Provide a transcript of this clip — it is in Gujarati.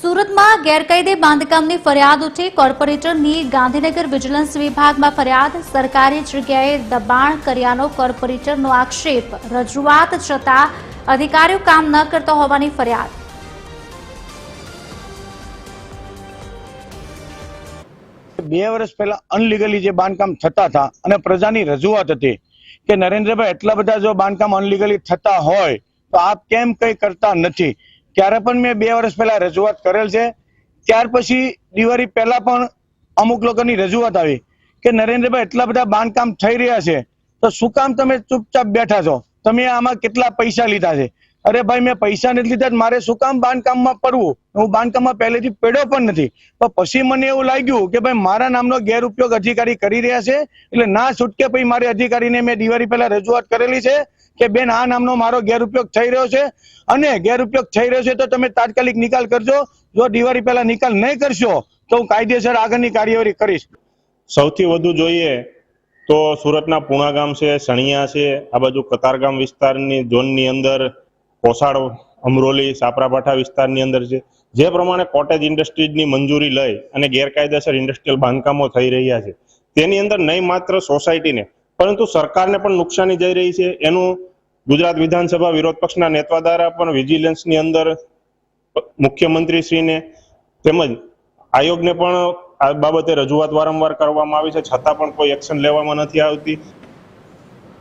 સુરતમાં ગેરકાયદે બાંધકામની ફરિયાદ ઉઠી। કોર્પોરેટરની ગાંધીનગર વિજિલન્સ વિભાગમાં ફરિયાદ। સરકારી જગ્યાએ દબાણ કર્યાનો કોર્પોરેટરનો આક્ષેપ। રજૂઆત છતાં અધિકારીઓ કામ ન કરતા હોવાની ફરિયાદ। બે વર્ષ પહેલા અનલીગલી જે બાંધકામ થતા હતા અને પ્રજાની રજૂઆત હતી કે નરેન્દ્રભાઈ એટલા બધા જો બાંધકામ અનલીગલી થતા હોય તો આપ કેમ કંઈ કરતા નથી। ત્યારે પણ મેં 2 વર્ષ પહેલા રજૂઆત કરેલ છે। ત્યાર પછી દિવાળી પહેલા પણ અમુક લોકોની રજૂઆત આવી કે નરેન્દ્રભાઈ એટલા બધા બાંધકામ થઈ રહ્યા છે તો શું કામ તમે ચૂપચાપ બેઠા છો, તમે આમાં કેટલા પૈસા લીધા છે? અરે ભાઈ, મેં પૈસા નથી લીધા, મારે શું કામ બાંધકામમાં પડવું? હું બાંધકામમાં પહેલેથી પડ્યો પણ નથી। તો પછી મને એવું લાગ્યું કે ભાઈ મારા નામનો ગેરઉપયોગ અધિકારી કરી રહ્યા છે, એટલે ના છૂટકે પછી મારે અધિકારીને મેં દિવાળી પહેલા રજૂઆત કરેલી છે કે બેન આ નામનો મારો ગેરઉપયોગ થઈ રહ્યો છે અને ગેરઉપયોગ થઈ રહ્યો છે તો તમે તાત્કાલિક નિકાલ કરજો। જો દિવાળી પહેલા નિકાલ નહીં કરશો તો હું કાયદેસર આગળની કાર્યવાહી કરીશ। સૌથી વધુ જોઈએ તો સુરતના પૂણાગામ છે, સણિયા છે, આ બાજુ કતારગામ વિસ્તારની ઝોનની અંદર કોસાડ, અમરોલી, સાપરાપાઠા વિસ્તારની અંદર છે। જે પ્રમાણે કોટેજ ઇન્ડસ્ટ્રીઝની મંજૂરી લઈ અને ગેરકાયદેસર ઇન્ડસ્ટ્રીયલ બાંધકામો થઈ રહ્યા છે તેની અંદર નહીં માત્ર સોસાયટીને પરંતુ સરકારને પણ નુકસાની જઈ રહી છે। એનું ગુજરાત વિધાનસભા વિરોધ પક્ષના નેતા દ્વારા પણ વિજિલન્સની અંદર મુખ્યમંત્રીશ્રીને તેમજ આયોગને પણ આ બાબતે રજૂઆત વારંવાર કરવામાં આવી છે, છતાં પણ કોઈ એક્શન લેવામાં નથી આવતી।